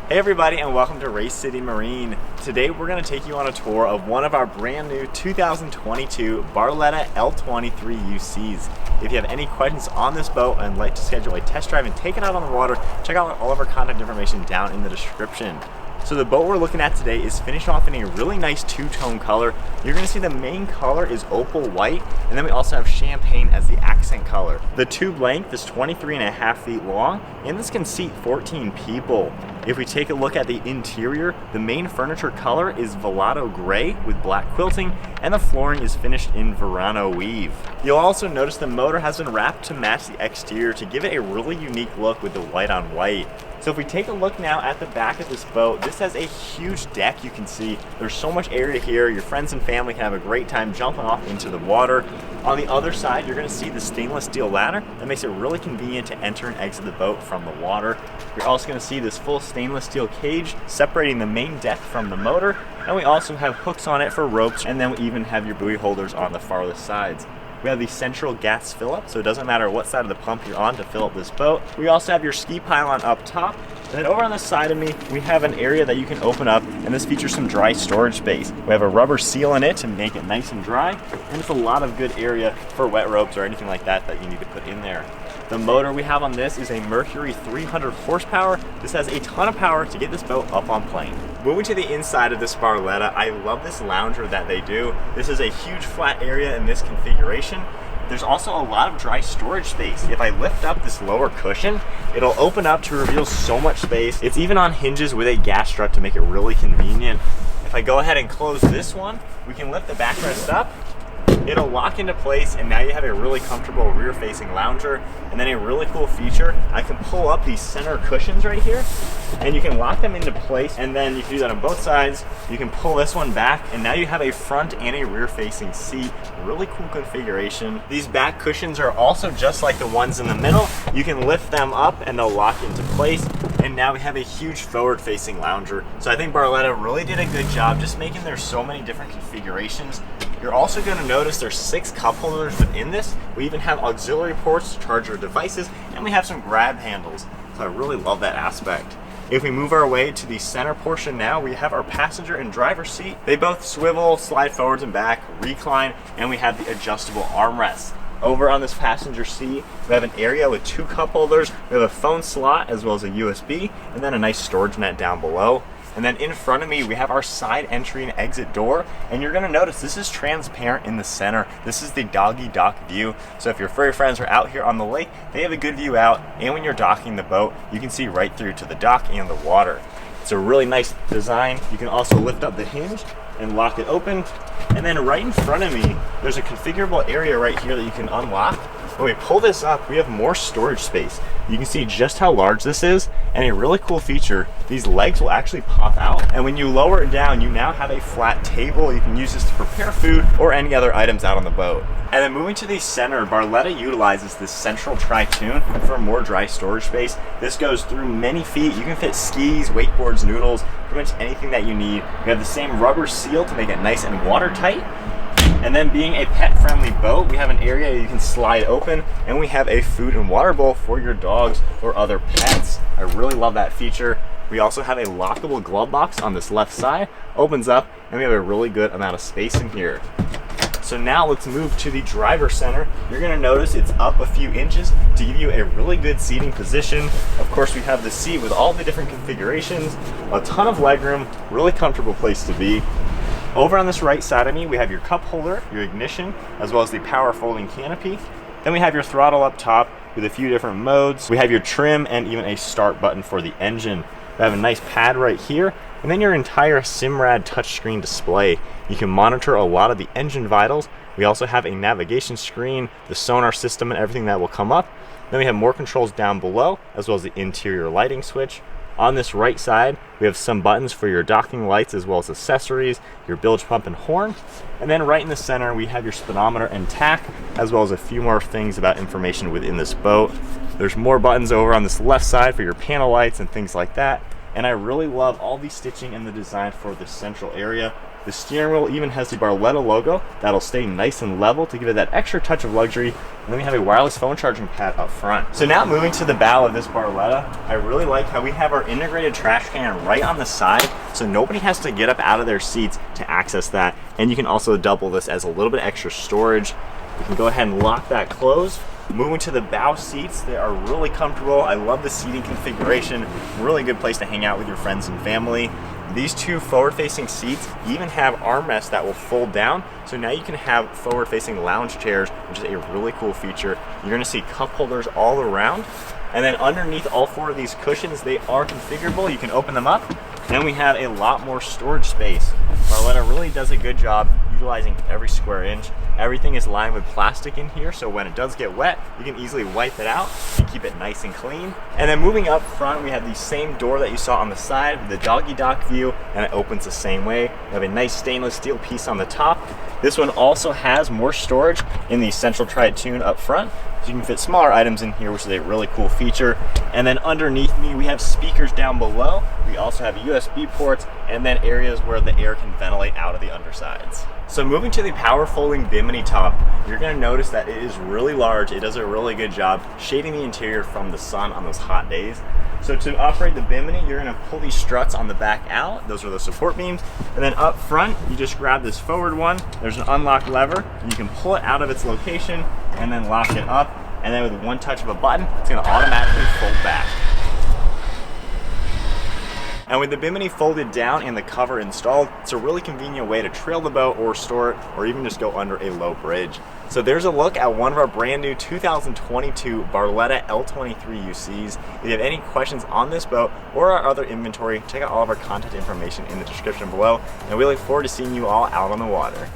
Hey everybody, and welcome to Race City Marine. Today we're going to take you on a tour of one of our brand new 2022 Barletta L23UCs. If you have any questions on this boat and like to schedule a test drive and take it out on the water, check out all of our contact information down in the description. So the boat we're looking at today is finished off in a really nice two-tone color. You're going to see the main color is opal white, and then we also have champagne as the accent color. The tube length is 23.5 feet long, and this can seat 14 people. If we take a look at the interior, the main furniture color is Velato gray with black quilting, and the flooring is finished in Verano weave. You'll also notice the motor has been wrapped to match the exterior to give it a really unique look with the white on white. So if we take a look now at the back of this boat, this has a huge deck. You can see there's so much area here. Your friends and family can have a great time jumping off into the water. On the other side, you're going to see the stainless steel ladder that makes it really convenient to enter and exit the boat from the water. You're also going to see this full stainless steel cage separating the main deck from the motor, and we also have hooks on it for ropes, and then we even have your buoy holders on the farthest sides. We have the central gas fill up, so it doesn't matter what side of the pump you're on to fill up this boat. We also have your ski pylon up top. And then over on the side of me, we have an area that you can open up, and this features some dry storage space. We have a rubber seal in it to make it nice and dry, and it's a lot of good area for wet ropes or anything like that that you need to put in there. The motor we have on this is a Mercury 300 horsepower. This has a ton of power to get this boat up on plane. Moving to the inside of this Barletta, I love this lounger that they do. This is a huge flat area in this configuration. There's also a lot of dry storage space. If I lift up this lower cushion, it'll open up to reveal so much space. It's even on hinges with a gas strut to make it really convenient. If I go ahead and close this one, we can lift the backrest up. It'll lock into place, and now you have a really comfortable rear-facing lounger. And then a really cool feature, I can pull up these center cushions right here, and you can lock them into place, and then you can do that on both sides. You can pull this one back, and now you have a front and a rear-facing seat. Really cool configuration. These back cushions are also just like the ones in the middle. You can lift them up, and they'll lock into place. And now we have a huge forward-facing lounger. So I think Barletta really did a good job just making there so many different configurations. You're also going to notice there's 6 cup holders within this. We even have auxiliary ports to charge your devices, and we have some grab handles. So I really love that aspect. If we move our way to the center portion now, we have our passenger and driver seat. They both swivel, slide forwards and back, recline, and we have the adjustable armrests. Over on this passenger seat, we have an area with 2 cup holders. We have a phone slot as well as a USB, and then a nice storage net down below. And then in front of me, we have our side entry and exit door. And you're gonna notice this is transparent in the center. This is the doggy dock view. So if your furry friends are out here on the lake, they have a good view out. And when you're docking the boat, you can see right through to the dock and the water. It's a really nice design. You can also lift up the hinge and lock it open. And then right in front of me, there's a configurable area right here that you can unlock. When we pull this up, we have more storage space. You can see just how large this is, and a really cool feature, these legs will actually pop out, and when you lower it down, you now have a flat table. You can use this to prepare food or any other items out on the boat. And then moving to the center, Barletta utilizes this central tri-tune for more dry storage space. This goes through many feet. You can fit skis, wakeboards, noodles, pretty much anything that you need. We have the same rubber seal to make it nice and watertight. And then being a pet-friendly boat, we have an area you can slide open, and we have a food and water bowl for your dogs or other pets. I really love that feature. We also have a lockable glove box on this left side, opens up, and we have a really good amount of space in here. So now let's move to the driver center. You're gonna notice it's up a few inches to give you a really good seating position. Of course, we have the seat with all the different configurations, a ton of legroom, really comfortable place to be. Over on this right side of me, we have your cup holder, your ignition, as well as the power folding canopy. Then we have your throttle up top with a few different modes. We have your trim and even a start button for the engine. We have a nice pad right here, and then your entire Simrad touchscreen display. You can monitor a lot of the engine vitals. We also have a navigation screen, the sonar system, and everything that will come up. Then we have more controls down below, as well as the interior lighting switch. On this right side, we have some buttons for your docking lights as well as accessories, your bilge pump and horn. And then right in the center, we have your speedometer and tack, as well as a few more things about information within this boat. There's more buttons over on this left side for your panel lights and things like that. And I really love all the stitching and the design for this central area. The steering wheel even has the Barletta logo that'll stay nice and level to give it that extra touch of luxury. And then we have a wireless phone charging pad up front. So now moving to the bow of this Barletta, I really like how we have our integrated trash can right on the side, so nobody has to get up out of their seats to access that. And you can also double this as a little bit extra storage. You can go ahead and lock that closed. Moving to the bow seats, they are really comfortable. I love the seating configuration. Really good place to hang out with your friends and family. These two forward-facing seats even have armrests that will fold down, so now you can have forward-facing lounge chairs, which is a really cool feature. You're gonna see cup holders all around, and then underneath all four of these cushions, they are configurable. You can open them up, and we have a lot more storage space. Barletta really does a good job utilizing every square inch. Everything is lined with plastic in here, so when it does get wet, you can easily wipe it out and keep it nice and clean. And then moving up front, we have the same door that you saw on the side, the doggy dock view, and it opens the same way. We have a nice stainless steel piece on the top. This one also has more storage in the central tri-tune up front, so you can fit smaller items in here, which is a really cool feature. And then underneath me, we have speakers down below. We also have USB ports, and then areas where the air can ventilate out of the undersides. So moving to the power folding Bimini top, you're gonna notice that it is really large. It does a really good job shading the interior from the sun on those hot days. So to operate the Bimini, you're gonna pull these struts on the back out. Those are the support beams. And then up front, you just grab this forward one. There's an unlock lever, and you can pull it out of its location and then lock it up. And then with one touch of a button, it's gonna automatically fold back. And with the Bimini folded down and the cover installed, it's a really convenient way to trail the boat or store it, or even just go under a low bridge. So there's a look at one of our brand new 2022 Barletta L23UCs. If you have any questions on this boat or our other inventory, check out all of our contact information in the description below. And we look forward to seeing you all out on the water.